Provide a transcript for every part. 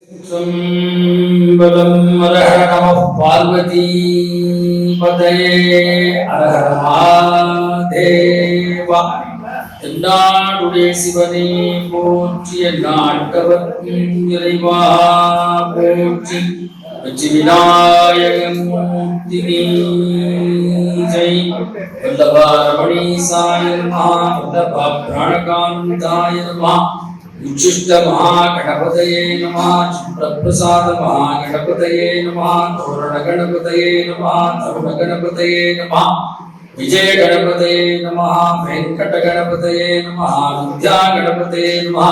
बलं हर नमः पार्वती पतये हर हर महादेव என்னாடுடைய சிவனே போற்றி எந்நாட்டவர்க்கும் இறைவா போற்றி வெற்றி விநாயகன் மூர்த்தினே ஜெய் வல்லபாரமணி சாய நமः வல்லபா பிராணகாந்தாய நமः उच्छिष्ट महागणपतये नमः प्रप्रसाद महागणपतये नमः तोरण गणपतये नमः तरुण गणपतये नमः विजय गणपतये नमः वेंकट गणपतये नमः विद्या गणपतये नमः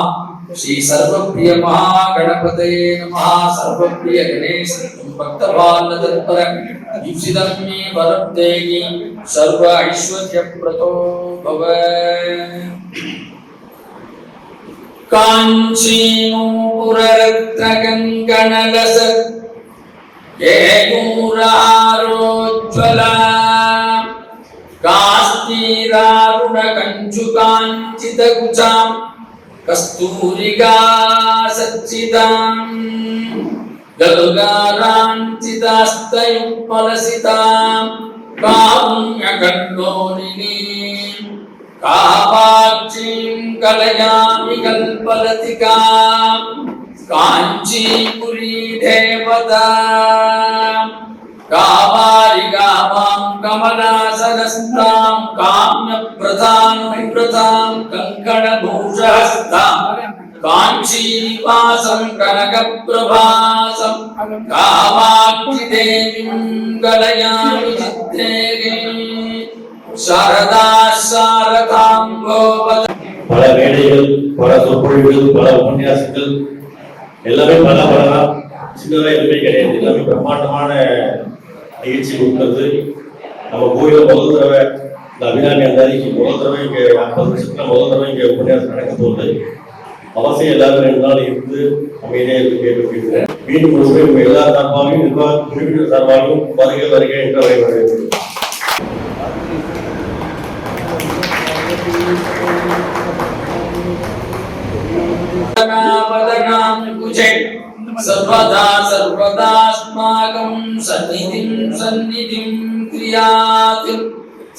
श्री सर्वप्रिय महागणपतये नमः सर्वप्रिय गणेश भक्तपाल तत्पर दीक्षितं मे वरं देहि सर्व ऐश्वर्यप्रदो भव कांचीनूपुररत्नकङ्कणलसत् केयूरारोज्ज्वला कास्तीरारुणकञ्चुकाञ्चितकुचां कस्तूरिका सच्चिदां गलुगाराञ्चितास्तयुक्मलसितां कारुण्यकल्लोलिनीं कामाक्षीं कलयामि कल्पलतिकां काञ्चीपुरी देवता कामारिकामां कमलासनस्तां काम्यप्रधानुप्रतां कङ्कणभूषहस्तां काञ्चीनिवासं कनकप्रभासं कामाक्षि देवीं कलयामि चित्ते शारदा शारदांगोवद பல மேடைகள் பல சொற்பொழிவுகள் பல உபன்யாசங்கள் எல்லாமே பல சின்னதாக எதுவுமே கிடையாது. எல்லாமே பிரம்மாண்டமான நிகழ்ச்சி கொடுக்கிறது. நம்ம கோயில முதல் தடவை இந்த அபிராமி அந்தாதிக்கு முதல் தடவை இங்க 50 வருஷத்துல முதல் தடவை இங்க உபன்யாசம் நடக்க போகுது. அவசியம் எல்லாரும் 2 நாள் இருந்து அமைதியாக இருந்து கேட்டுக்கிறேன். மீண்டும் ஒரு உங்க எல்லா சார்பாகவும் நிர்வாக குழுவினர் சார்பாகவும் வருக என்று வரவேற்கிறேன். सर्वदा सर्वदास्माकं सन्निधिं क्रियाति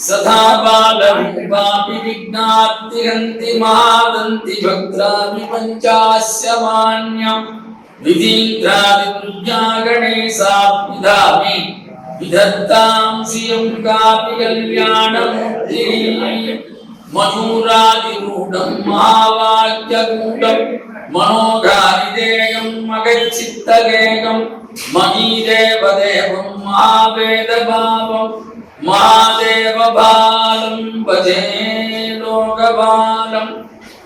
सदा बालरूपापि विघ्नातिहन्ति महादन्ति भद्रापि पञ्चास्य मान्यं विधीन्द्रादिवृद्ध्या गणेशाभिधामि विधत्तां श्रियं कापि कल्याणमूर्तिः मयूरादिरूढं महावाक्यगूढं मनोगारिदेगं मगच्चित्तगेगं महीदेवदेवं महावेदभावं महादेवबालं भजे लोकबालं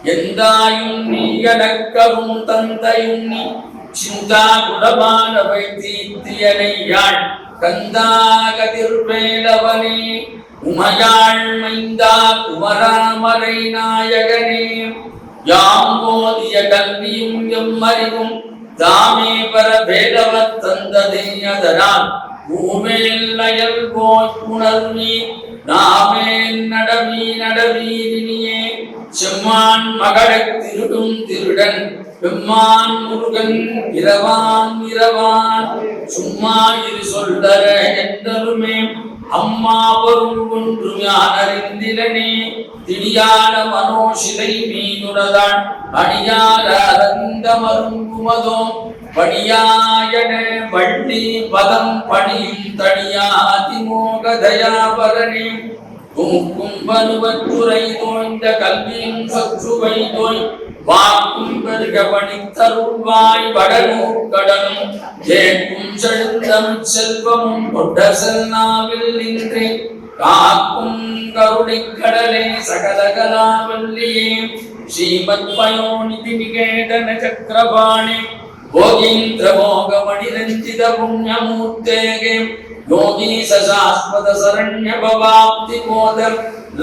यन्दायुन्नि यनक्करुं तन्तयुन्नि चिन्ताकुलमानवैतीत्यनैयाळ் கந்தாகதிர்வேலவனே உமையாள் மைந்தா குமராமரை நாயகனே யாம்போதிய கல்வியும் எம்மறிவும் தாமே பரபேதவத் தந்ததேயதனால் பூமேல் போய் புணர்வி நாமேல் நடவீரினியே செம்மான் மகளத் திருடும் திருடன் பெம்மான் முருகன் இரவான் சும்மா இரு சொல்தர என்றருமே அம்மா வரும் ஒன்று யானறிந்திலனே திடியான மனோசிலை மீனுடதான் அடியார அரந்த மருங்குமதோ படியாயன வள்ளி பதம் பணியும் தடியாதிமோக தயாபரணே கும்பனுவற்றுரை தோய்ந்த கல்வியும் சற்றுவை தோய் வாக்கும் பெருக பணித்தருள்வாய் வடநூற் கடலும் கேட்கும் செழுந்தமிழ் செல்வமும் கொண்ட செல்நாவில் நின்றே காக்கும் கருணைக் கடலே சகலகலாவல்லியே ஸ்ரீமத் பயோநிதி நிகேதன சக்கரபாணி भोगीन्द्र भोग मणिरंजित पुण्य मूर्तेगे योगी सशाश्वत शरण्य भवाप्ति मोदर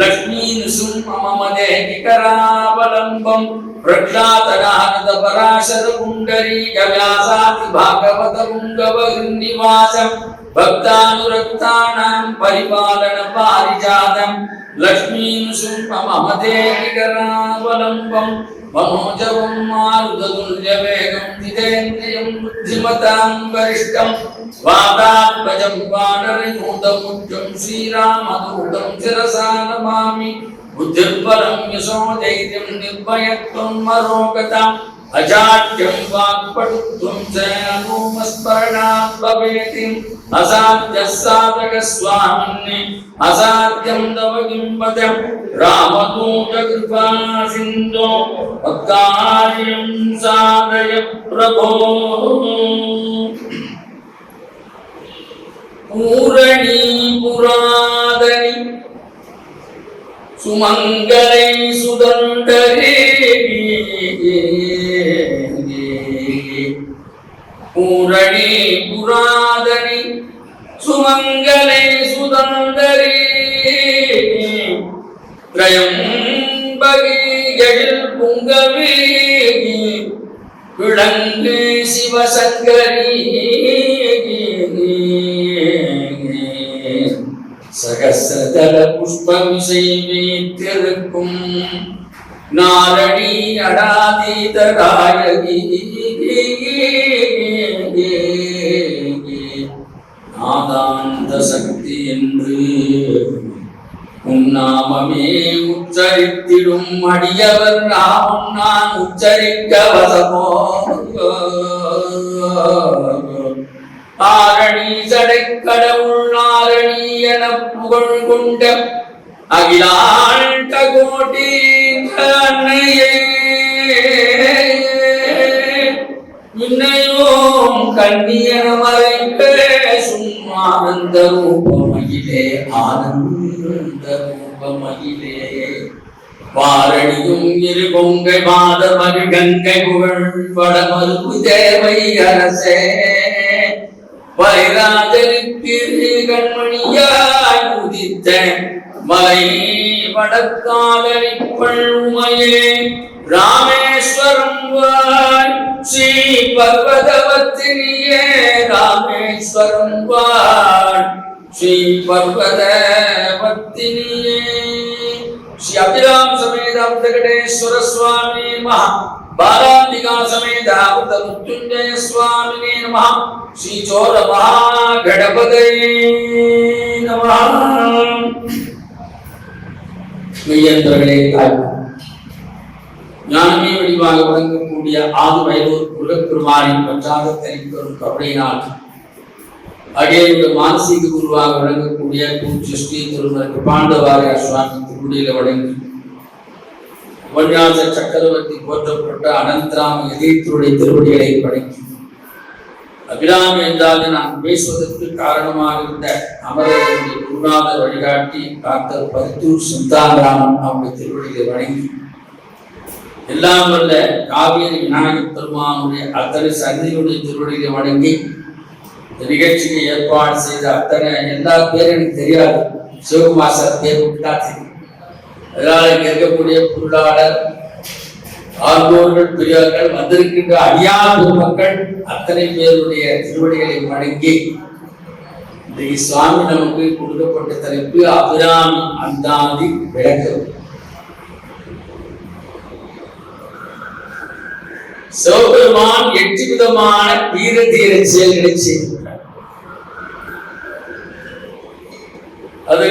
लक्ष्मी नुसुम मम देहि करावलंबम प्रख्यातनाद पराशर कुंडरी व्यासाति भागवत पुंगव निवासम भक्तानुरक्तानां परिपालन पारिजातम लक्ष्मी नुसुम मम देहि करावलंबम मनोजवं मारुततुल्यवेगं जितेन्द्रियं बुद्धिमतां वरिष्ठं वातात्मजं वानरयूतमुच्चं श्रीरामदूतं शिरसा नमामि बुद्धिर्बलं यशोधैर्यं निर्भयत्वं मरोगता अजाड्यं वाक्पटुत्वं च अनुमस्मरणात् भवेति असाध्यः साधकस्वामिन्ने असाध्यं तव किं वदं रामदूतकृपा सिन्धो भक्तार्यं साधय प्रभो पूरणी पुरादनि सुमंगलै सुदंडरे पूरणी पुरादनि सुमंगलै सुदंडरे त्रयंबके जटिल पुंगवे विलंगे शिवशंकरी सहस्रदल पुष्पविषयमेत्तिरुक्कुं नाரணி அடாதீதராயகி நாதாந்த சக்தி என்று உன்னாமமே உச்சரித்திடும் அடியவர் நாமம் நான் உச்சரிக்க வசமோ ஆரணி சடைக்கடவுள் நாரணி என புகழ் கொண்ட அகிலாண்ட கோட்டி அன்னையே இன்னையோம் கண்ணியன மறை பேசும் ஆனந்த ரூபமகிலே ஆனந்த ரூபமகிலே வாரணியும் இரு கொங்கை மாதமரு கங்கை புகழ் வடமருப்பு தேவை அரசே வைராஜனுக்கு கண்மணியாய் உதித்த மலை வடக்காலரிப்பள்ளுமையே ராமேஸ்வரம் வாய் ஸ்ரீ பர்வதவத்தினியே ராமேஸ்வரம் வாய் ஸ்ரீ பர்வதவத்தினியே श्री अभिराम समेत वेंकटेश्वर स्वामी नमः बालांबिका समेत मृत्युंजय स्वामी नमः श्री चोर महागणपतये नमः மெய்யன்பர்களே தாய் ஞானமே வடிவாக வழங்கக்கூடிய ஆது வயலூர் முருகப்பெருமானின் பற்றாக தரிப்பெறும் கருணையினால் அடியனுடைய மானசீக குருவாக விளங்கக்கூடிய ஸ்ரீ திருமண பாண்டவாரிய சுவாமி திருமுடியில வழங்கி உபன்யாச சக்கரவர்த்தி போற்றப்பட்ட அனந்தராம எதிர்த்துடைய திருவடிகளை வழங்கி அபிராமி என்றால் நான் பேசுவதற்கு காரணமாக இருந்த அமரர்களுடைய குருநாதர் வழிகாட்டி டாக்டர் பரித்தூர் சுந்தாராமன் அவருடைய திருவடிகளை வழங்கி எல்லாம் வல்ல காவேரி விநாயகப் பெருமானுடைய அத்தனை சந்தியுடைய திருவடிகளை வழங்கி நிகழ்ச்சிக்கு ஏற்பாடு செய்த அத்தனை எல்லா பேரும் எனக்கு தெரியாது. சிவகுமார் சார் பேர் தெரியும். அதனால இங்க இருக்கக்கூடிய பொருளாளர் ஆர்வர்கள் பெரியவர்கள் வந்திருக்கின்ற அடியார் பெருமக்கள் அத்தனை பேருடைய திருவடிகளை வணங்கி இன்றைக்கு சுவாமி நமக்கு கொடுக்கப்பட்ட தலைப்பு அபிராமி அந்தாதி விளக்கம். சிவபெருமான் 8 விதமான வீர தீர செயல்களை செய்கிறார். அது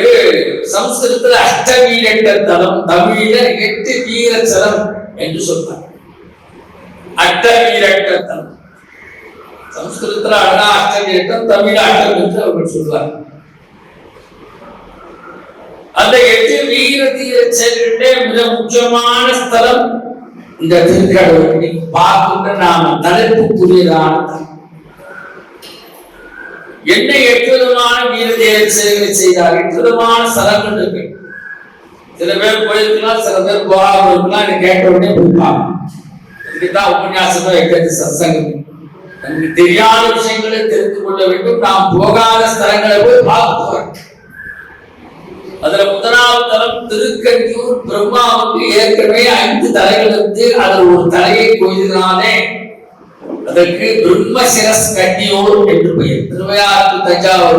சமஸ்கிருதத்துல அஷ்டவீரட்ட தலம், தமிழில 8 வீர சலம் என்று சொல்றார். அஷ்டவீரட்ட தலம் சமஸ்கிருதத்துல அழகா அஷ்டவீரட்டம், தமிழ் அஷ்டம் என்று அவர்கள் சொல்வார். அந்த 8 வீர தீர செயல்களிலே மிக முக்கியமான ஸ்தலம் இந்த திருக்கடவுள். நீங்க பார்க்கின்ற நாம தலைப்பு புரியதான என்ன 8 விதமான வீர தீர செயல்களை செய்தார். 8 விதமான ஸ்தலங்கள் இருக்கு. சில பேர் போயிருக்கலாம், சில பேர் போகாம இருக்கலாம். கேட்ட உடனே போயிருப்பாங்க. இதுதான் உபன்யாசமா வைக்கிறது சத்சங்கம். நமக்கு தெரியாத விஷயங்களை தெரிந்து கொள்ள வேண்டும். நாம் போகாத ஸ்தலங்களை போய் பார்த்து அதுல முதலாவது தலம் திருக்கண்டியூர். பிரம்மாவுக்கு ஏற்கனவே 5 தலைகள் இருந்து அதில் ஒரு தலையை கொய்தினாலே அதற்கு பிரம்மசிரஸ் கண்டியூர் என்று பெயர். திருவையாறு தஞ்சாவூர்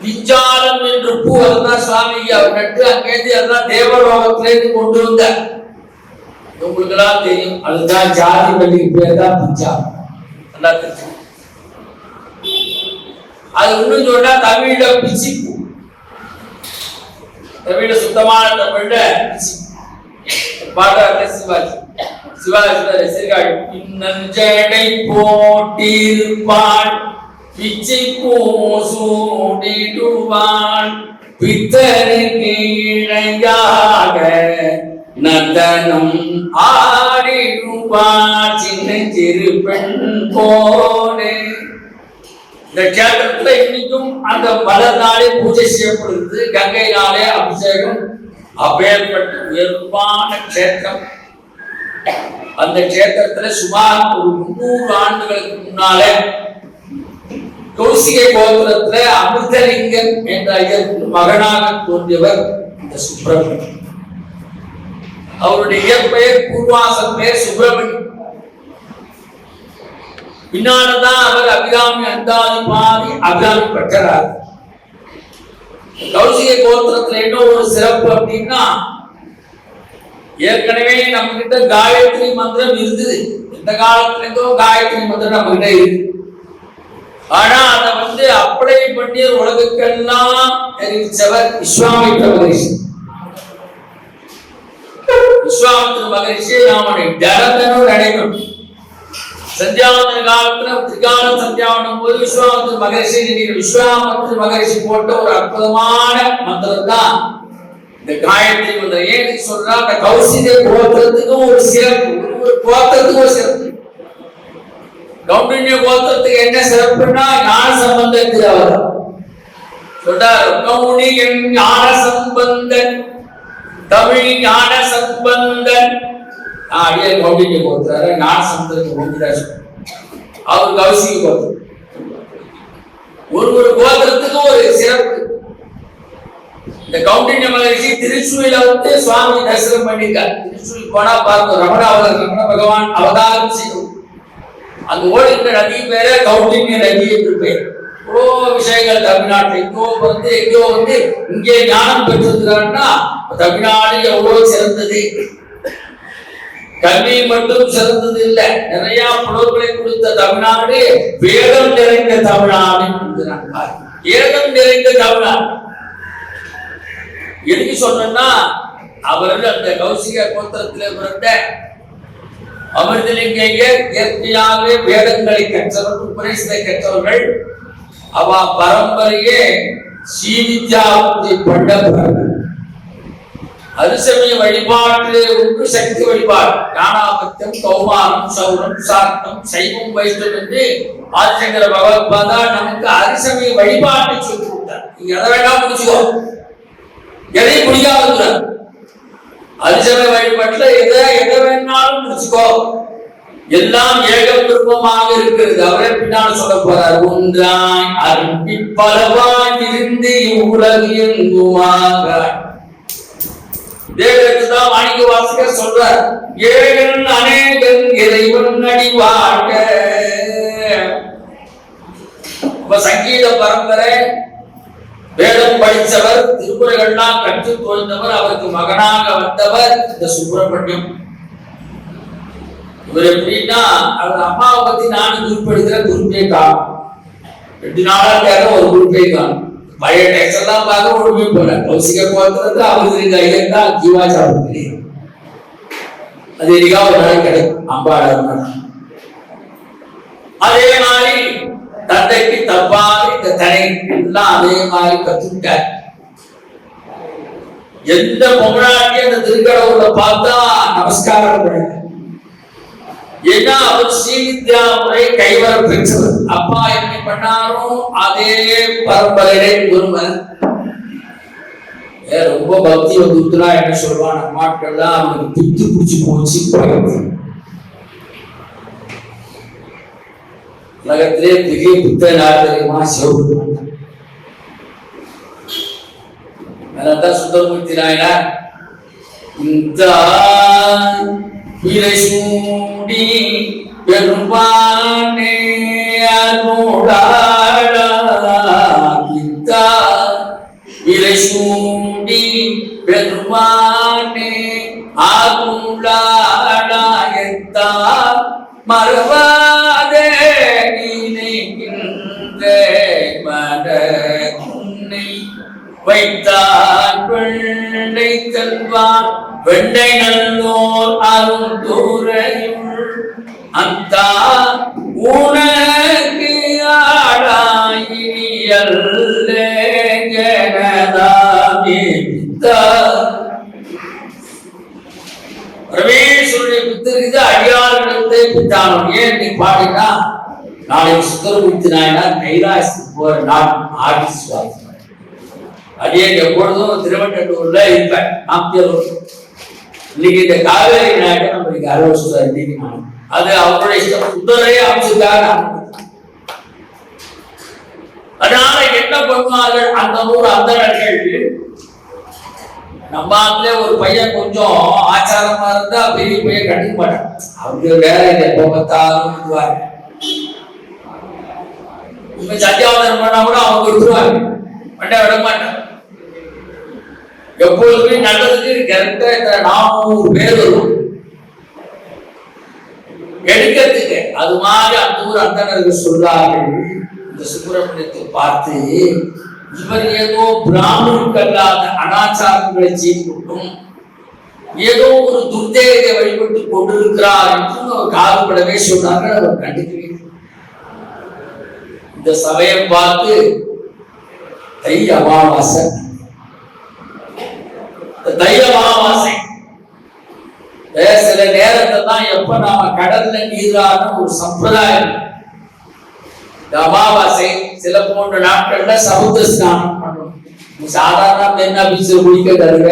பிஞ்சாலம் என்று பூ அதுதான் சுவாமி அவர் நட்டு அங்கேருந்து அதுதான் தேவலோகத்திலேருந்து கொண்டு வந்தார். உங்களுக்கு எல்லாம் தெரியும், அதுதான் ஜாதி மல்லிகை பேர் தான் பிஞ்சாலம். நல்லா தெரியும். அது இன்னும் சொன்னா தமிழ பிச்சிப்பூ, தமிழ சுத்தமான தமிழ்ல பாடுறாங்க சிவாஜி. சிவாஜி ரசிகர்கள் பின்னஞ்சடை போட்டிருப்பான் பிச்சை பூசூடிடுவான் பித்தருக்கு இணையாக நந்தனம் ஆடிடுவான் சின்ன சிறு பெண் போனே. இந்த கேத்திரத்துல இன்னைக்கும் அந்த மலர் நாளே பூஜை செய்யப்படுகிறது, கங்கை நாளே அபிஷேகம். அப்பேற்பட்ட உயர்வான கேத்திரம். அந்த கேத்திரத்துல சுமார் ஒரு 300 ஆண்டுகளுக்கு முன்னாலே கௌசிகை கோத்திரத்துல அமிர்தலிங்கம் என்ற ஐயருக்கு மகனாக தோன்றியவர் இந்த சுப்பிரமணியன். அவருடைய இயற்பெயர் பூர்வாசன் பெயர் சுப்பிரமணியன். பின்னால்தான் அவர் அபிராமி அந்தாதி பாதி அபிராமி பெற்றார். கௌசிகை கோத்திரத்துல என்ன ஒரு சிறப்பு அப்படின்னா, ஏற்கனவே நம்ம கிட்ட காயத்ரி மந்திரம் இருந்தது. இந்த காலத்துல இருந்தோ காயத்ரி மந்திரம் நம்ம கிட்ட இருக்கு. ஆனா அதை அப்ளை பண்ணி உலகுக்கெல்லாம் தெரிவிச்சவர் விஸ்வாமித்ர மகரிஷி. விஸ்வாமித்ர மகரிஷி நாம தினமும் நடைபெறும் சந்தியாவந்தன காலத்துல திரிகால சந்தியாவனம் போது விஸ்வாமித்ர மகரிஷி விஸ்வாமித்ர மகரிஷி போட்ட ஒரு அற்புதமான மந்திரம் தான் இந்த காயத்ரி மந்திரம். ஏன்னு சொல்றா, அந்த கௌசிகை கோத்திரத்துக்கும் ஒரு சிறப்பு, ஒரு கோத்திரத்துக்கும் ஒரு சிறப்பு. கௌண்டின்ய கோத்திரத்துக்கு என்ன சிறப்புன்னா ஞான சம்பந்தத்துக்கு அவர் சொல்றார். கௌணியன் ஞான சம்பந்தன், தமிழ் ஞான சம்பந்தன். அடியே கௌண்டின்ய கோத்திர ஞான சம்பந்தத்துக்கு அவர் கௌசிக கோத்திரம். ஒரு கோத்திரத்துக்கும் ஒரு சிறப்பு. இந்த கௌண்டின்ய மகரிஷி திருச்சூரில சுவாமி தரிசனம் பண்ணிருக்கார். திருச்சூரி போனா பார்க்கும் ரமண பகவான் அவதாரம் செய்யும். அந்த ஓடுகின்ற நதி பேர கௌண்டின்ய நதி என்று பேர். இவ்வளோ விஷயங்கள் தமிழ்நாட்டில் எங்கோ இங்கே ஞானம் பெற்றிருக்கிறான்னா தமிழ்நாடு எவ்வளவு சிறந்தது. கல்வி மட்டும் சிறந்தது இல்ல, நிறைய புலவர்களை கொடுத்த தமிழ்நாடு வேதம் நிறைந்த தமிழ்நாடு. வேதம் நிறைந்த தமிழ்நாடு எதுக்கு சொன்னா, அவர்கள் அந்த கௌசிக கோத்திரத்திலே பிறந்த அமிர்தலிங்கய்யர் இயற்கையாகவே வேதங்களை கற்றவர்கள், உபநிஷத்தை கற்றவர்கள். அவ பரம்பரையே ஸ்ரீவித்யாபுத்தி பண்டவர்கள். அரிசமய வழிபாட்டு உண்டு சக்தி வழிபாடு, ஞானாபத்தியம், கௌமானம், சௌரம், சார்த்தம், சைவம், வைஷ்ணவம் என்று ஆதிசங்கர பகவத்பாதா நமக்கு அரிசமய வழிபாட்டை சொல்லி கொடுத்தார். நீங்க எதை வேண்டாம் முடிச்சுக்கோ, எதையும் முடியாத அரிசமய வழிபாட்டுல எதை வேணாலும் முடிச்சுக்கோ, எல்லாம் ஏகம் விருப்பமாக இருக்கிறது. அவரே பின்னால் சொல்ல போறார். ஒன்றாய் அரும்பி பலவாய் இருந்து உலகு எங்குமாக. தேவதான் மாணிக்க வாசகர் சொல்றார். ஏகன் அநேகன் இறைவன் அடி வாழ்க. சங்கீத பரம்பரை வேதம் படித்தவர், திருமுறைகள்லாம் கற்று தோய்ந்தவர், அவருக்கு மகனாக வந்தவர் இந்த சுப்பிரமணியம். இவர் எப்படின்னா, அவர் அம்மாவை பத்தி நான் குறிப்பிடுகிற குறிப்பே காணும். 2 நாளாக ஒரு குறிப்பே காணும். பயோடெக்ஸ் எல்லாம் பார்க்க ஒழுமே போல. கௌசிக கோத்திரத்தை அவருக்கு ஐயன் தான் ஜீவாச்சாரம். அது எதிகா ஒரு நாள் கிடைக்கும் அம்பாட. அதே மாதிரி தந்தைக்கு தப்பாக இந்த தனை எல்லாம் அதே மாதிரி கத்துக்கிட்டார். எந்த பொம்மனாட்டி அந்த திருக்கடவுளை பார்த்தா நமஸ்காரம் பண்ணுங்க. ஏன்னா அவர் ஸ்ரீவித்யா முறை கைவர பெற்றவர். அப்பா என்ன பண்ணாரும் அதே பரம்பரையிலே ஒருவன். ரொம்ப பக்தி வந்துட்டுனா என்ன சொல்லுவான், அம்மாக்கள்லாம் அவனுக்கு பித்து குடிச்சு போச்சு. உலகத்திலே பெரிய புத்த நாகரிகமா சிவபெருமான். அதனால்தான் சுந்தரமூர்த்தி நாயனார் இந்த சூடி பெரும்பானே அருளாளா மறவாதே நினைக்கின்ற மன உன்னை வைத்தார் வெள்ளை செல்வார் வெள்ளை நல்லோர் அருள் தூரையுள் அந்தா உனக்கு ஆடாயியல்ல ஜனதாமே பித்தா. பரமேஸ்வருடைய பித்தருக்கு அடியார்களுடைய பித்தானம். ஏன் நீ பாடினா நாளைக்கு சுந்தரமூர்த்தி நாயனார் கைலாசத்துக்கு போற நாள் ஆடிச்சுவாங்க. அதே எப்பொழுதும் திருவண்ணூர்ல இருப்பேன். இன்னைக்கு இந்த காவேரி நாயகர் நம்மளுக்கு ஆலோசனை இன்னைக்கு நான் அது அவருடைய இஷ்டம். சுந்தரையே அமைச்சிருக்காங்க. அதனால என்ன பண்ணுவார்கள் அந்த ஊர் அந்தணர்கள், நம்ம ஆத்துல ஒரு பையன் கொஞ்சம் ஆச்சாரமா இருந்தா பெரிய பையன் கண்டுக்க மாட்டான். அவங்க வேற எப்ப பார்த்தாலும் விடுவாங்க. இப்ப சத்தியாவதனம் பண்ணா கூட அவங்க விட்டுருவாங்க, மண்டை விட மாட்டாங்க. எப்பொழுதுமே நல்லதுக்கு கரெக்டா 400 பேர் வரும் எடுக்கிறதுக்கு. அது மாதிரி அந்த ஊர் அந்தணர்கள் சொல்றார்கள், இந்த சுப்பிரமணியத்தை பார்த்து இவர் ஏதோ பிராமணருக்கு அல்லாத அனாச்சாரங்களை செய்து கொண்டும் ஏதோ ஒரு துர்தேவத்தை வழிபட்டு கொண்டிருக்கிறார் என்று அவர் காதுபடவே சொன்னார்கள். அவர் கண்டுக்கவே இந்த சமயம் பார்த்து தை அமாவாசை. தை அமாவாசை சில நேரத்தை தான் எப்ப நாம கடல்ல நீரான ஒரு சம்பிரதாயம். அமாவாசை சில போன்ற நாட்கள்ல சமுத்திர ஸ்நானம் பண்ணணும். சாதாரண பெண்ணா பீச்சில் குளிக்க தருவ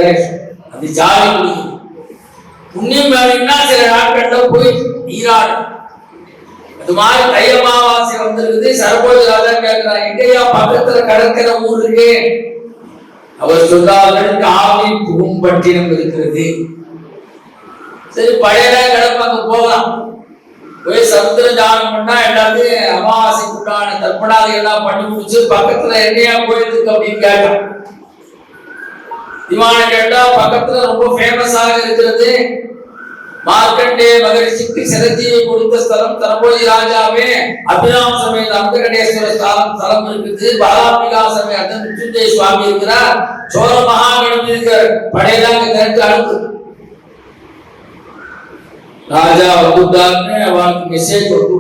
அது ஜாலி குளிக்கும். புண்ணியம் வேணும்னா சில நாட்கள்ல போய் நீராடும். அது மாதிரி தை அமாவாசை வந்திருக்குது. சரபோஜ ராஜா கேட்கிறார், எங்கேயா பக்கத்துல கடற்கரை ஊர் இருக்கு? அவர் சொல்றார்கள், காவி பூம்பட்டினம் இருக்கிறது. சரி, பழைய கடப்பாங்க போகலாம். போய் சமுத்திர தானம் பண்ணா எல்லாத்தையும் அமாவாசைக்குண்டான தர்ப்பணாதி எல்லாம் பண்ணி முடிச்சு பக்கத்துல என்னையா போயிருக்கு அப்படின்னு கேட்டான். திவான கேட்டா பக்கத்துல ரொம்ப ஃபேமஸாக இருக்கிறது மார்க்கண்டே மகரிஷிக்கு சிரஞ்சீவி கொடுத்த ஸ்தலம் தரபோஜி ராஜாவே அபிராம சமேத அந்தகடேஸ்வர ஸ்தலம் இருக்குது. பாலாம்பிகா சமேத மிருத்யுஞ்சய சுவாமி இருக்கிறார். சோழ மகாகணபதி இருக்கிறார். படையெல்லாம் தெரிஞ்சு அனுப்பு. ராஜா வந்துட்டாருன்னு அவனுக்கு மெசேஜ் கொடுத்து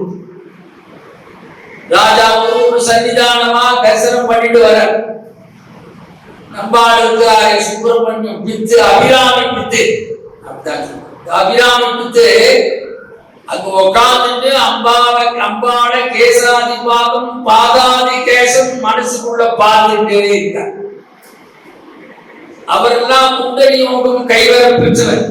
ராஜா ஒரு சன்னிதானமா தரிசனம் பண்ணிட்டு வர நம்பாடு இருக்கிறாரு சுப்பிரமணியம் பித்து அபிராமி பித்து. அபிராமி பித்து அங்க உட்கார்ந்துட்டு அம்பாட கேசாதி பாகம் பாதாதி கேசம் மனசுக்குள்ள பார்த்துட்டே இருக்கார். அவரெல்லாம் குண்டலி யோகம் கைவர பெற்றவர்.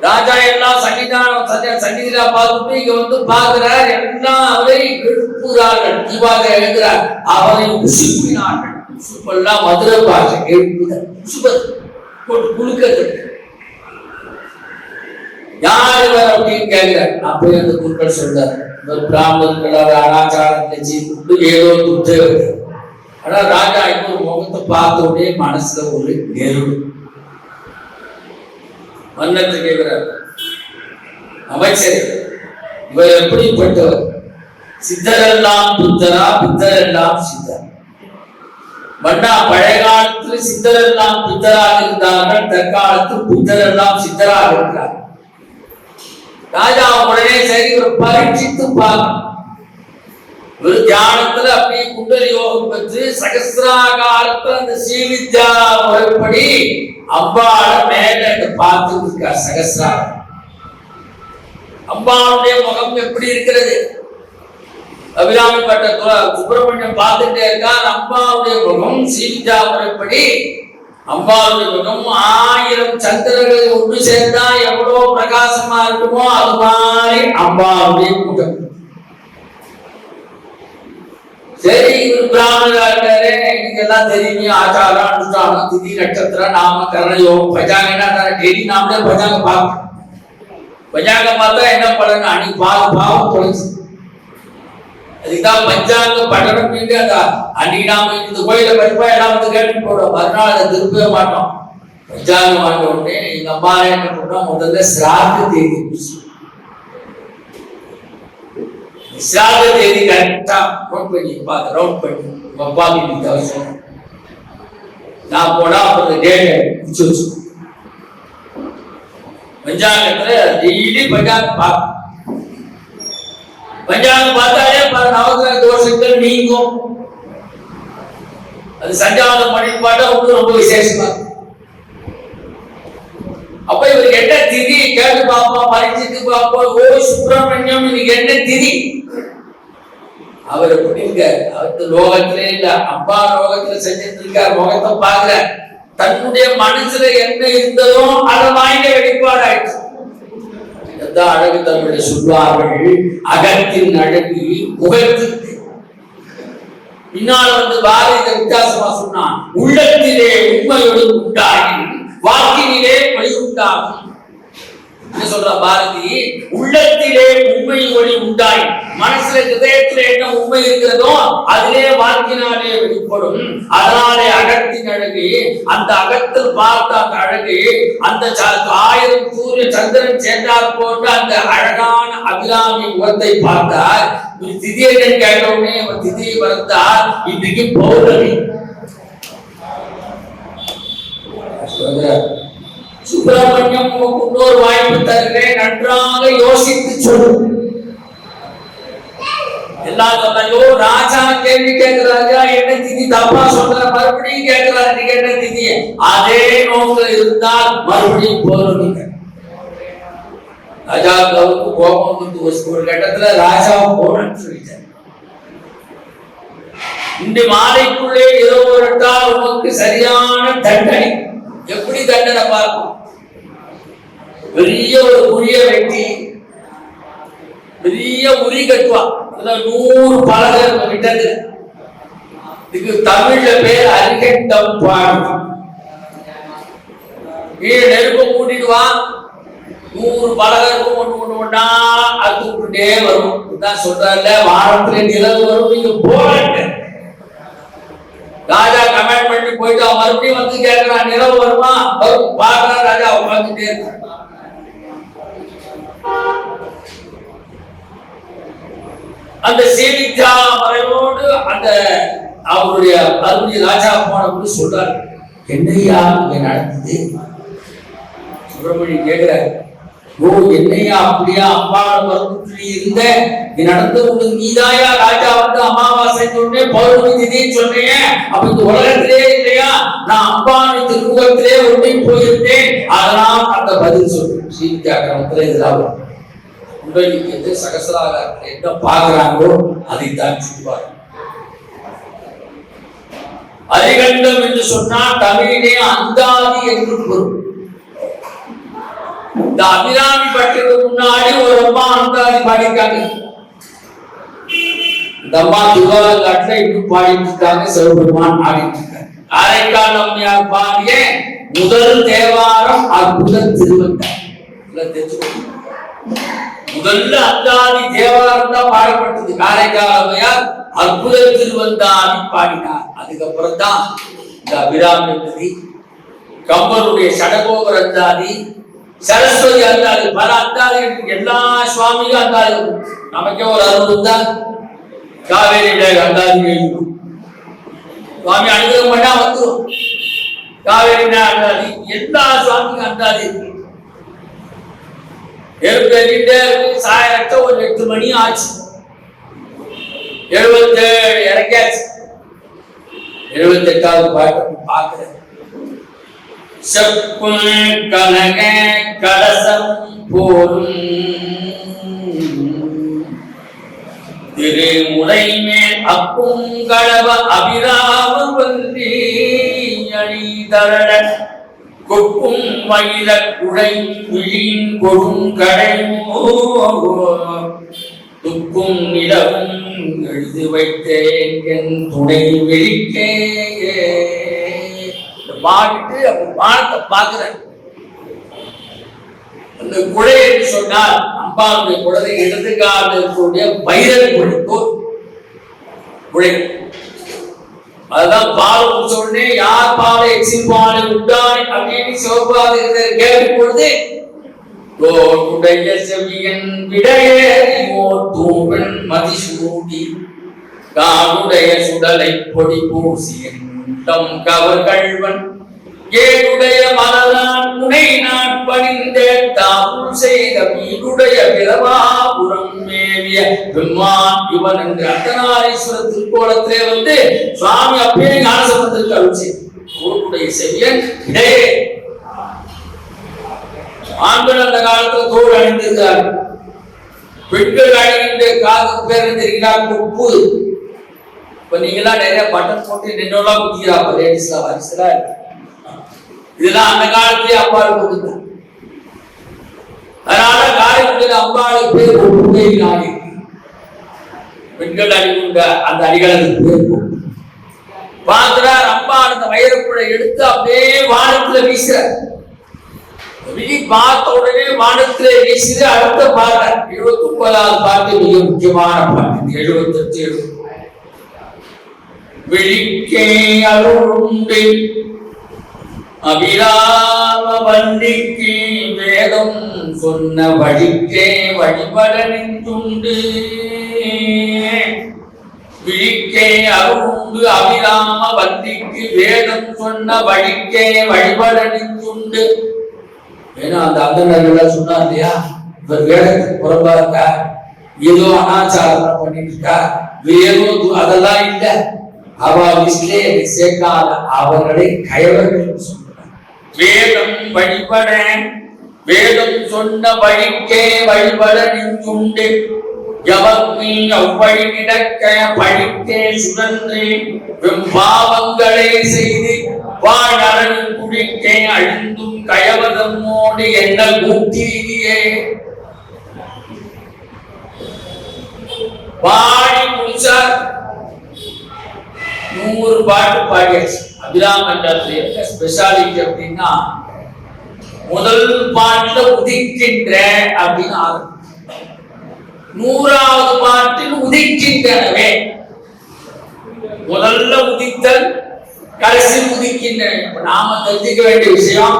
ராஜா எல்லாம் சன்னிதியில பார்த்துட்டு இங்க வந்து பார்க்கிறார். எல்லாம் அவரை எழுப்புகிறார்கள். தீபாக எழுதுகிறார். அவரை உசுப்பினார்கள். உசுப்பெல்லாம் மதுரை பாஷை எழுப்புகிறார். போட்டு குழுக்கிறது. யார் இவர் அப்படின்னு கேட்கிறார். அப்படி அந்த குருக்கள் சொல்றார், இவர் பிராமணர்களாக அனாச்சாரத்தை செய்து ஏதோ துத்தேவர். ஆனா ராஜா இப்போ முகத்தை பார்த்த உடனே மனசுல ஒரு நெருடு. மன்னத்தை கேட்கிறார், அமைச்சர் இவர் எப்படிப்பட்டவர்? சித்தரெல்லாம் புத்தரா, பித்தரெல்லாம் சித்தர்? மன்னா, பழைய காலத்துல சித்தரெல்லாம் பித்தராக இருந்தார்கள், தற்காலத்தில் புத்தரெல்லாம் சித்தராக இருக்கிறார். ராஜா உடனே சரி ஒரு பரீட்சித்து பார்க்க. ஒரு தியானத்துல அப்படியே குண்டலி யோகம் பெற்று சகசிராகாரத்துல அந்த ஸ்ரீவித்யா முறைப்படி அம்பாள மேல பார்த்து இருக்கார். சகசிராகம் அம்பாளுடைய முகம் எப்படி இருக்கிறது? அபிராமி பட்ட சுப்பிரமணியம் பார்த்துட்டே இருக்கார். அம்பாளுடைய முகம் ஸ்ரீவித்யா முறைப்படி அம்பாளுடைய முகம் 1000 சந்திரர்கள் ஒன்று சேர்ந்தா எவ்வளவு பிரகாசமா இருக்குமோ அது மாதிரி அம்பாளுடைய முகம். சரி, இவர் பிராமணராக நீங்கெல்லாம் தெரியுமே, ஆச்சாரம் அனுஷ்டானம் திதி நட்சத்திரம் நாம கரண யோகம் பஜாங்கன்னா டெய்லி நாமளே பஜாங்க பார்க்கணும். பஜாங்க பார்த்தா என்ன பலன்? அன்னைக்கு பாவம் தொலைச்சு. அதுக்குதான் பஞ்சாங்க பட்டணம். அன்னைக்கு நாம இந்த கோயில படிப்பா எல்லாம் வந்து கேட்டு போடுவோம். மறுநாள் அதை திருப்பவே மாட்டோம். பஞ்சாங்கம் வாங்க உடனே எங்க அம்மா என்ன பண்ணோம், முதல்ல சிரார்த்த தேதி சிராத தேதி கரெக்டா நோட் பண்ணி பார்த்து ரவுண்ட் பண்ணி உங்க அப்பாவுக்கு இன்னைக்கு அவசியம் நான் போனா அப்புறம் டேட்டை முடிச்சு வச்சு பஞ்சாங்கத்துல டெய்லி பஞ்சாங்கம் பார்க்க பஞ்சாங்கம் பார்த்தாலே நவகிரக தோஷங்கள் நீங்கும். அது சஞ்சாரம் பண்ணிப்பாட்டா வந்து ரொம்ப விசேஷமா இருக்கும். அப்ப இவருக்கு என்ன திதி கேட்டு பார்ப்போம், பரிச்சிட்டு பார்ப்போம். ஓ சுப்பிரமணியம் இன்னைக்கு என்ன திதி? அவர் எப்படி இருக்க? அவருக்கு லோகத்திலே இல்ல, அப்பா லோகத்துல செஞ்சுட்டு இருக்கார். முகத்தை பாக்குற தன்னுடைய மனசுல என்ன இருந்ததோ அதை வாங்கி வெளிப்பாடு ஆயிடுச்சு. அழகு தமிழ் சொல்வார்கள், அகத்தின் அழகு முகத்திற்கு. பின்னால வந்து பாரதி வித்தியாசமா சொன்னான், உள்ளத்திலே உண்மையோடு உண்டாகி வாக்கினிலே வழி உண்டாகும். என்ன சொல்ற பாரதி? உள்ளத்திலே உண்மை ஒளி உண்டாய், மனசுல ஹிருதயத்திலே என்ன உண்மை இருக்கிறதோ அதிலே வாக்கினாலே வெளிப்படும். அதனாலே அகத்தின் அழகு, அந்த அகத்தில் பார்த்த அந்த அழகு, அந்த 1000 சூரிய சந்திரன் சேர்ந்தால் போன்ற அந்த அழகான அபிராமி முகத்தை பார்த்தார். திதியை கேட்டவுடனே அவர் திதியை மறந்தார். இன்றைக்கு பௌர்ணமி. சுப்பிரமணியம் இன்னொரு வாய்ப்பு தருகிறேன், நன்றாக யோசித்து சொல்லு. எல்லாம் சொன்னோ ராஜா கேள்வி கேட்கிறாரா, என்ன திதி தப்பா சொல்ற, மறுபடியும் கேட்கிறாரு நீங்க என்ன திதி. அதே நோக்கில் இருந்தால் மறுபடியும் போறீங்க. ராஜாவுக்கு கோபம் வந்து ஒரு கட்டத்துல ராஜா போறன்னு சொல்லிட்டார். இன்று மாலைக்குள்ளே இரவுட்டால் உனக்கு சரியான தண்டனை. எப்படி தண்டனை பார்க்கும்? பெரிய ஒரு குழிய வெட்டி பெரிய உரி கட்டுவா. 100 பலகை விட்டது. இதுக்கு தமிழ்ல பேர் அரிகட்டம் பாடு. நெருப்ப கூட்டிடுவான். 100 பலகை இருக்கும். ஒண்ணு ஒண்ணா அத்துக்கிட்டே வரும். தான் சொல்றாருல, வாரத்துல நிலவு வரும், நீங்க போராட்ட. ராஜா கமெண்ட் பண்ணி போயிட்டு மறுபடியும் வந்து கேட்கிறான், நிலவு வருமா? வரும். பாக்குறா ராஜா உட்காந்துட்டே இருக்க. அந்த சேவித்யா மறைவோடு அந்த அவருடைய மறுபடியும் ராஜா போனபோது சொல்றாரு, என்னையா இங்க நடந்தது? சுப்பிரமணியம் கேட்கிறாரு, ஓ என்னையா அப்படியா? அம்மாவோட மறுபடி இருந்த இது நடந்து நீதாயா ராஜா வந்து அமாவாசை சொன்னேன், பௌர்ணமி திதின்னு சொன்னேன். அப்ப இந்த உலகத்திலே இல்லையா? நான் அம்பாவின் திருமுகத்திலே ஒட்டி போயிருந்தேன். அதனால் அந்த பதில் சொல்றேன். ஸ்ரீவித்யா கிரமத்துல இதெல்லாம் உங்களுக்கு சகசராக என்ன பார்க்கிறாங்களோ அதைத்தான் சொல்வார். அரிகண்டம் என்று சொன்னால் தமிழிலே அந்தாதி என்று பொருள். இந்த அபிராமி பட்டத்துக்கு முன்னாடி ஒரு அம்மா அந்தாதி பாடிருக்காங்க. இந்த அம்மா திருவாரூர்ல இன்னும் பாடிட்டு இருக்காங்க. சிவபெருமான் ஆடிட்டு இருக்காங்க. காரைக்கால் அம்மையார் பாடிய முதல் தேவாரம் அற்புத திருவந்தார். முதல்ல அந்தாதி தேவாரம் தான் பாடப்பட்டது. காரைக்கால் அம்மையார் அற்புத திருவந்தாதி பாடினார். அதுக்கப்புறம் தான் இந்த அபிராமி நதி, கம்பனுடைய சடகோபர் அந்தாதி, சரஸ்வதி அந்தாதி, பல அந்தாதி. எல்லா சுவாமியும் அந்தாதி. நமக்கே ஒரு அருள் தான். காவேரி அந்தாதி சுவாமி அனுகிரகம் பண்ணா வந்துடும். காவேரி அந்தாதி எல்லா சுவாமிக்கும் அந்தாதி இருக்கு. சாயரட்ட ஒரு 8 மணி ஆச்சு. 77 இறக்காச்சு. 78வது பாட்டு பார்க்கிறேன். செப்பு கனக கலசம் போலும் திருமுறை மேல் அப்புங்களவ அபிராம வந்தி அணிதரட கொப்பும் மயில குடை விழின் கொடுங்கடை துக்கும் நிலவும் எழுதி வைத்தேன் என் துணை வெளிக்கே. பாட்டு அப்ப பாடத்தை பார்க்கிறேன். அந்த குடை என்று சொன்னால் அம்பாவுடைய குழந்தை இடது காலில் இருக்கக்கூடிய வைரல் குடை. அதுதான் பால் குடிச்ச உடனே யார் பாலை எக்ஸில் பாலை உண்டாய் அப்படின்னு சிவபாதை கேட்கும் பொழுது கோடுடைய செவியன் விடையோ தூவன் மதிசூடி காடுடைய சுடலை பொடி பூசியன் கவர் கள்வன் ஏடுடைய மலரான் புனை நான் பணிந்த தாமுள் செய்த வீடுடைய பிரபாபுரம் மேவிய பெம்மான் இவன் என்று அர்த்தநாரீஸ்வரர் திருக்கோலத்திலே வந்து சுவாமி அப்பயே ஞானசம்பந்தருக்கு அருள் செய்தார். கோடுடைய செவியன் இடையே ஆண்கள் அந்த காலத்துல தோடு அணிந்திருக்கிறார். பெண்கள் அணிகின்ற காது பேர் தெரியுங்களா? கொப்பு. இப்ப நீங்களாம் நிறைய பட்டன் போட்டு நின்னோலாம் குதிக்கிறாப்ப லேடிஸ்லாம் வரிசலா இருக்கு. இதெல்லாம் அந்த காலத்திலே அம்பாள் கொடுத்தார். அதனால காரைக்குடியில் அம்பாளுக்கு பேர் கொப்புகை நாயகி. பெண்கள் அணிகின்ற அந்த அடிகளுக்கு பேர் கொப்பு. பார்க்கிறார் அம்பாள் அந்த வைரக்குழை எடுத்து அப்படியே வானத்துல வீசுறார். பார்த்த உடனே வானத்திலே வீசிது. அடுத்த பாடல் 79வது பாட்டு மிக முக்கியமான பாட்டு. 78 விழிக்கே அருளுண்டு அபிராம வண்டிக்கு வேதம் சொன்ன வழிக்கே வழிபட நின்றுண்டு. விழிக்கே அருளுண்டு அபிராம வண்டிக்கு வேதம் சொன்ன வழிக்கே வழிபட நின்றுண்டு. ஏன்னா அந்த அந்தனர்கள் சொன்னார் இல்லையா, இவர் வேடத்துக்கு புறம்பா இருக்கா, ஏதோ அனாச்சாரம் பண்ணிட்டு இருக்கா, வேதோ அதெல்லாம் இல்ல, அவ லிஸ்ட்லே சேர்க்காத அவர்களை கயவர்கள் சொன்னார். வேதம் வழிபட வேதம் சொன்ன வழிக்கே வழிபட நின்றுண்டு. எவர்க்கு அவ்வழி கிடக்க பழிக்கே சுழன்று பாவங்களை செய்து வாழறன் குடிக்கே அழிந்தும் கயவதமோடு என்ன கூட்டியே பாடி முடிச்சார். 100 பாட்டு பாடியாச்சு. அபிராமண்டலத்துல என்ன ஸ்பெஷாலிட்டி அப்படின்னா, முதல் பாட்டுல உதிக்கின்ற அப்படின்னு ஆரம்பிச்சு, 100வது பாட்டில் உதிக்கின்றனவே. முதல்ல உதித்தல், கடைசி உதிக்கின்றன. நாம தெரிஞ்சுக்க வேண்டிய விஷயம்,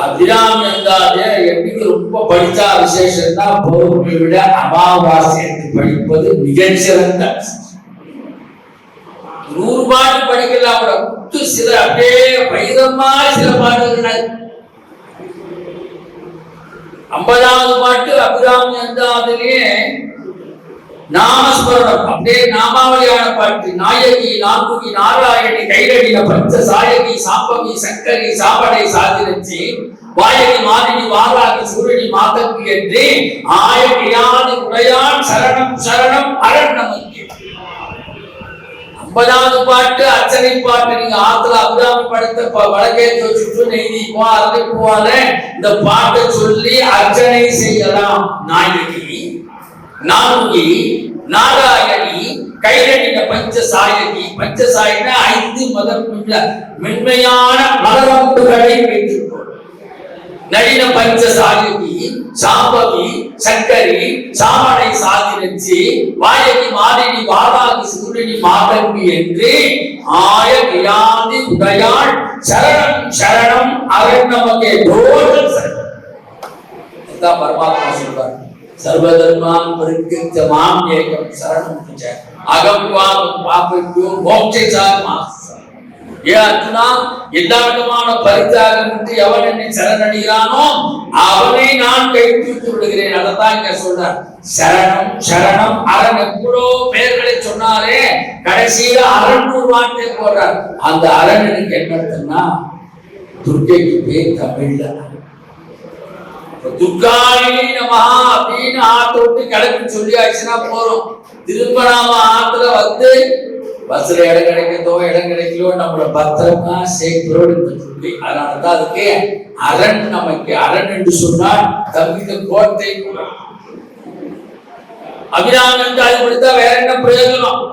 அபிராமி என்றாலே எப்படி ரொம்ப படித்தா விசேஷம் தான், பௌர்ணமி விட அமாவாசை என்று படிப்பது மிகச்சிறந்த. 100 பாட்டு படிக்கலாம் கூட முத்து சில அப்படியே வைரமா சில பாட்டுகள். 50வது பாட்டு அபிராமி அந்தாதிலே நாமஸ்மரணம், அப்படியே நாமாவளியான பாட்டு. நாயகி நான்முகி நாராயணி கைரடின பஞ்ச சாயகி சாம்பவி சங்கரி சாபடை சாதிரச்சி வாயகி மாதினி வாராகி சூரணி மாதங்கி என்று ஆயகியாதி உடையான் சரணம் சரணம் அரண் நமக்கு. 50வது பாட்டு அர்ச்சனை பாட்டு. நீங்க ஆத்துல அபிராமி படத்தை வடக்கேற்ற சுற்று நெய்தி போவால இந்த பாட்டை சொல்லி அர்ச்சனை செய்யலாம். நாயகி நான்முகி நாராயணி கைரடின பஞ்சசாயகி. பஞ்சசாயின 5 மென்மையான மலரம்புகளை வைத்திருக்கும். நளின பஞ்சசாயகி சாம்பவி சங்கரி சாமடை சாதிரச்சி வாயகி மாதினி வாராகி சூரணி மாதங்கி என்று ஆயகியாதி உடையாள் சரணம் சரணம் அரண் நமக்கே டோட்டல் சரணம். இதுதான் பரமாத்மா சொல்றார். சர்வதர்மான் பரித்யஜ்ய மாம் ஏகம் சரணம் புஜ அகம் வாகம் பாபைக்கும் மோட்சசார் மாஸ். ஏ அர்ஜுனா, எல்லா விதமான பரித்யாகமின்றி எவன் என்னை சரணடைகிறானோ அவனை நான் கை தூக்கி விடுகிறேன். அதைத்தான் இங்க சொல்றார். சரணம் சரணம் அரண். எவ்வளோ பெயர்களை சொன்னாரே, கடைசியில அரண் வார்த்தை போடுறார். அந்த அரண்னுக்கு என்ன அர்த்தம்னா, துர்க்கைக்கு பேர் தமிழ்ல துர்காயினி நமஹா அப்படின்னு ஆத்த விட்டு கிளப்பி சொல்லியாச்சுன்னா போறோம். திரும்ப நாம ஆத்துல வந்து பஸ்ல இடம் கிடைக்கிறதோ இடம் கிடைக்கலோ நம்மள பத்திரமா சேஃப்ரோடு சொல்லி, அதனாலதான் அதுக்கு அரண். நமக்கு அரண் என்று சொன்னால் தம்பித கோட்டை. அபிராமி என்று அது கொடுத்தா வேற என்ன பிரயோஜனம்?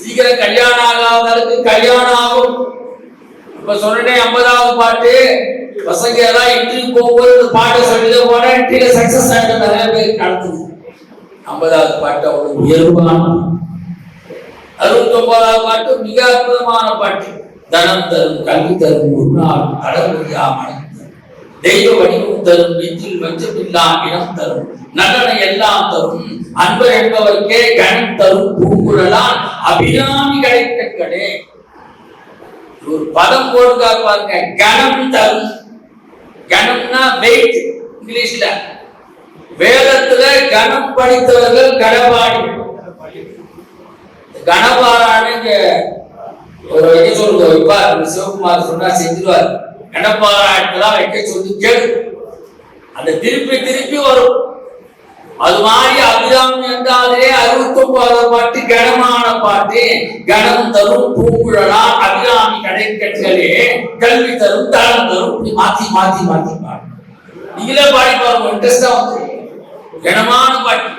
சீக்கிரம் கல்யாணம் ஆகாதவர்களுக்கு கல்யாணம் ஆகும். இப்ப சொன்னே 50வது பாட்டு பசங்க எல்லாம் இன்டர்வியூ போகும்போது பாட்டை சொல்லிட்டு போன சக்சஸ் ஆகிட்டு நிறைய பேர் நடத்துது. 50வது பாட்டு அவ்வளவு உயர்வான. 69வது பாட்டு மிக அற்புதமான பாட்டு. தனம் தரும் கல்வி தரும் குருநாள் கடவுளியா மனம். தெய்வ வடிவம் தரும், நெஞ்சில் வஞ்சமில்லா இனம் தரும், நல்லன எல்லாம் தரும், அன்பர் என்பவர்க்கே கணம் தரும் பூங்குழலான் அபிராமி கடைக்கண்களே. ஒரு பதம் போடுங்க பாருங்க, கணம் தரும். கணம்னா வெயிட் இங்கிலீஷ்ல. வேதத்துல கணம் படித்தவர்கள் கடபாடி. கணபாராயணங்க ஒரு வைக்க சொல்லுங்க, வைப்பார் சிவகுமார் சொன்னா செஞ்சிருவார். கணபாராயணத்தெல்லாம் வைக்க சொல்லி கேளு, அந்த திருப்பி திருப்பி வரும். அது மாதிரி அபிராமி என்றாலே 69வது பாட்டு கணமான பாட்டு. கணம் தரும் பூங்குழலா அபிராமி கடைக்கண்களே, கல்வி தரும் தளம் தரும். இப்படி மாத்தி மாத்தி மாத்தி பாடு. நீங்களே பாடி பாருங்க, இன்ட்ரெஸ்டா வந்து கனமான பாட்டு.